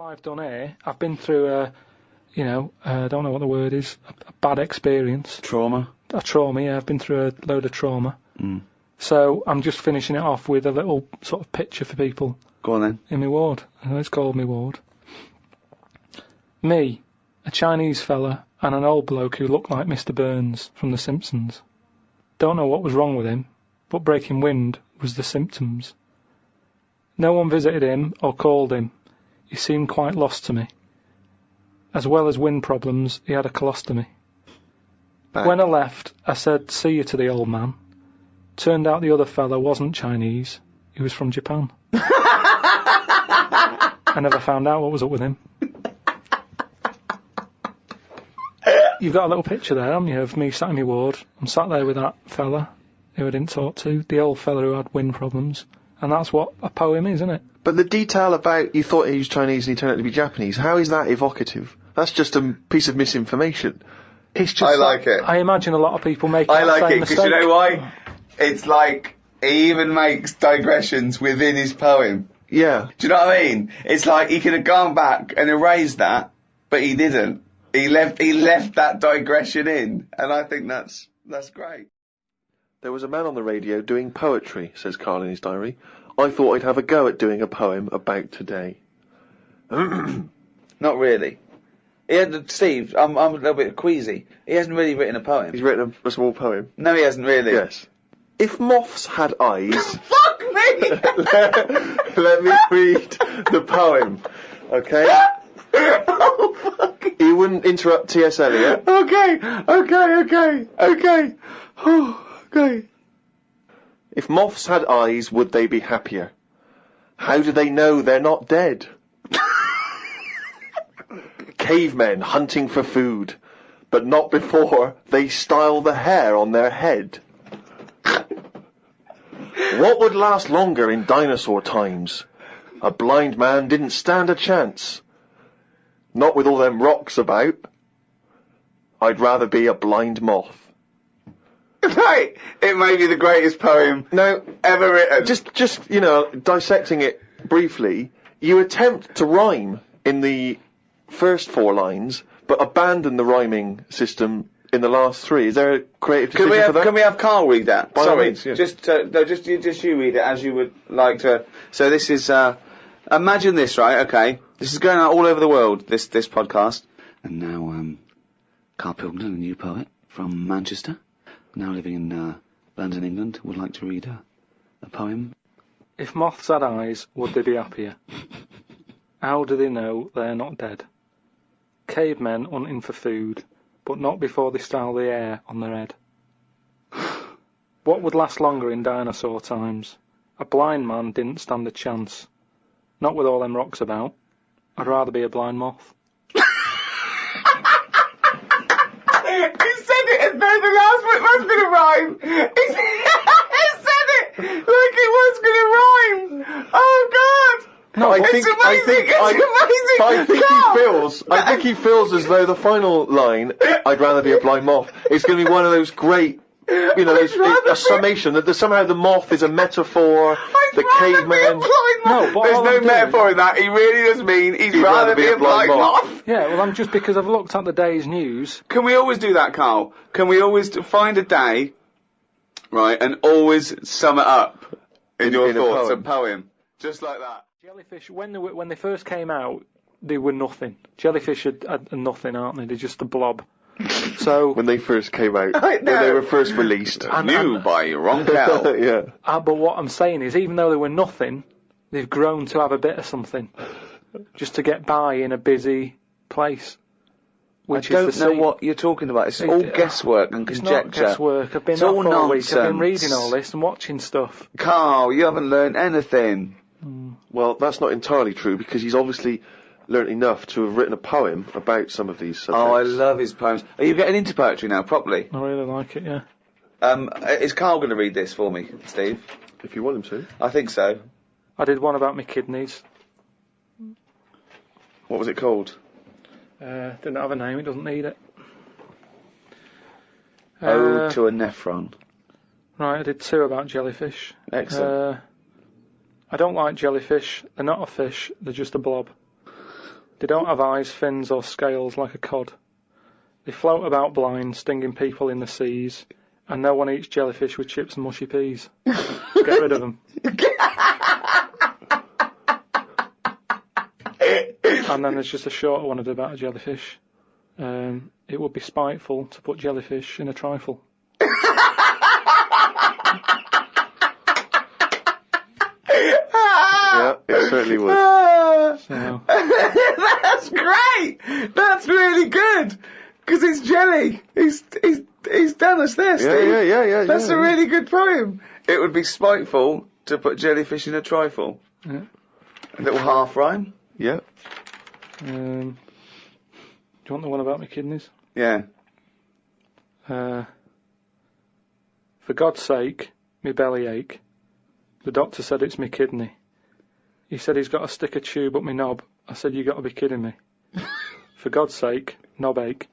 all I've done here, I've been through I don't know what the word is, a bad experience. Trauma? A trauma, yeah. I've been through a load of trauma. Mm. So I'm just finishing it off with a little sort of picture for people. Go on then. In my ward. It's called my ward. Me, a Chinese fella, and an old bloke who looked like Mr. Burns from The Simpsons. Don't know what was wrong with him, but breaking wind was the symptoms. No one visited him or called him. He seemed quite lost to me. As well as wind problems, he had a colostomy. Back. When I left, I said, "See you" to the old man. Turned out the other fella wasn't Chinese. He was from Japan. I never found out what was up with him. You've got a little picture there, haven't you, of me sat in my ward. I'm sat there with that fella who I didn't talk to, the old fella who had wind problems. And that's what a poem is, isn't it? But the detail about you thought he was Chinese and he turned out to be Japanese, how is that evocative? That's just a piece of misinformation. It's just I like it. I imagine a lot of people make I that like same it, because mistake. you know why? It's like, he even makes digressions within his poem. Yeah. Do you know what I mean? It's like, he could have gone back and erased that, but he didn't. He left that digression in, and I think that's great. There was a man on the radio doing poetry, says Karl in his diary. I thought I'd have a go at doing a poem about today. Not really. Steve, I'm a little bit queasy. He hasn't really written a poem. He's written a small poem. No, he hasn't really. Yes. If moths had eyes... Fuck me! Let me read the poem, okay? Oh, fuck. You wouldn't interrupt T.S. Eliot. Okay. Okay. If moths had eyes, would they be happier? How do they know they're not dead? Cavemen hunting for food, but not before they style the hair on their head. What would last longer in dinosaur times? A blind man didn't stand a chance. Not with all them rocks about. I'd rather be a blind moth. Right. It may be the greatest poem ever written. Just dissecting it briefly, you attempt to rhyme in the first 4 lines, but abandon the rhyming system in the last 3. Is there a creative decision for that? Can we have Karl read that? By all Sorry, means, yeah. just you read it as you would like to. So this is, imagine this, right? Okay, this is going out all over the world. This podcast. And now, Karl Pilkington, a new poet from Manchester, now living in London, England, would like to read a poem. If moths had eyes, would they be happier? How do they know they're not dead? Cavemen hunting for food, but not before they style the hair on their head. What would last longer in dinosaur times? A blind man didn't stand a chance. Not with all them rocks about. I'd rather be a blind moth. He said it as though the last bit was going to rhyme. He said it like it was going to rhyme. Oh, God. No, it's amazing. I think he feels as though the final line, I'd rather be a blind moth, is going to be one of those great, a summation that somehow the moth is a metaphor, the caveman. No, but there's all no I'm metaphor in that. He really does mean he'd rather be a blind moth. Yeah, well, I'm just because I've looked at the day's news. Can we always do that, Karl? Can we always find a day, right, and always sum it up in your thoughts, a poem, just like that? Jellyfish, when they first came out, they were nothing. Jellyfish are nothing, aren't they? They're just a blob. So when they first came out, when they were first released. New by Roncal. Yeah. But what I'm saying is, even though they were nothing, they've grown to have a bit of something, just to get by in a busy place. I don't know what you're talking about. It's all guesswork and conjecture. It's not guesswork. I've been it's up all for a week. nonsense. I've been reading all this and watching stuff. Karl, you haven't learned anything. Well, that's not entirely true, because he's obviously learnt enough to have written a poem about some of these subjects. Oh, I love his poems. Are you getting into poetry now, properly? I really like it, yeah. Is Karl going to read this for me, Steve? If you want him to. I think so. I did one about my kidneys. What was it called? Didn't have a name, it doesn't need it. Ode to a Nephron. Right, I did 2 about jellyfish. Excellent. I don't like jellyfish. They're not a fish, they're just a blob. They don't have eyes, fins or scales like a cod. They float about blind, stinging people in the seas, and no one eats jellyfish with chips and mushy peas. Get rid of them. And then there's just a shorter one about a jellyfish. It would be spiteful to put jellyfish in a trifle. Yeah, it certainly would. So, That's great! That's really good! Because it's jelly. He's done us this, Steve. Yeah. That's a really good poem. It would be spiteful to put jellyfish in a trifle. yeah. A little half rhyme. Yeah. Do you want the one about my kidneys? Yeah. For God's sake, me belly ache. The doctor said it's me kidney. He said he's got to stick a tube up me knob. I said, you got to be kidding me. For God's sake, knob ache.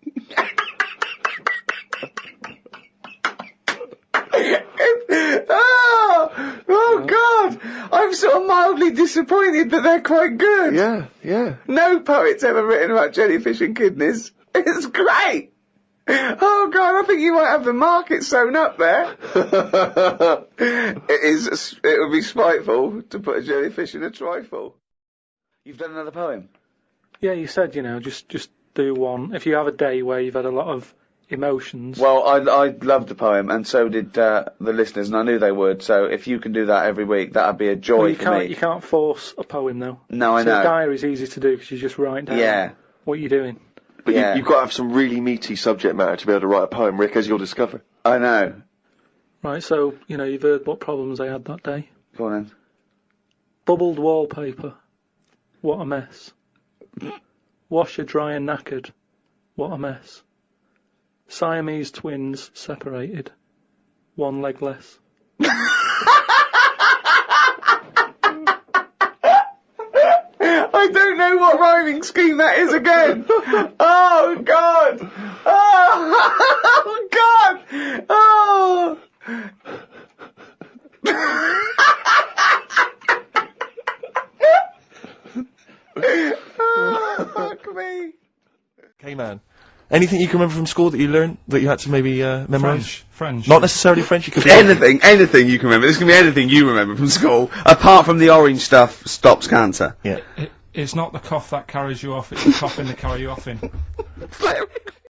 Oh God! I'm sort of mildly disappointed, but they're quite good. Yeah. No poet's ever written about jellyfish and kidneys. It's great. Oh God, I think you might have the market sewn up there. It would be spiteful to put a jellyfish in a trifle. You've done another poem? Yeah, you said, just do one. If you have a day where you've had a lot of emotions. Well, I loved the poem, and so did the listeners, and I knew they would. So if you can do that every week, that'd be a joy for me. You can't force a poem, though. No, I know. A diary's easy to do because you just write down what you're doing. But Yeah. you've got to have some really meaty subject matter to be able to write a poem, Rick, as you'll discover. I know. Right, so, you've heard what problems I had that day. Go on then. Bubbled wallpaper. What a mess. Washer dry and knackered. What a mess. Siamese twins separated. One leg less. I don't know what rhyming scheme that is again. Oh God! Oh God! Oh! Oh, fuck me. Okay, man. Anything you can remember from school that you learned that you had to maybe memorise? French. Not necessarily French. You could be Anything you can remember. This can be anything you remember from school, apart from the orange stuff stops cancer. Yeah. It's not the cough that carries you off, it's the cough in the carry you off in.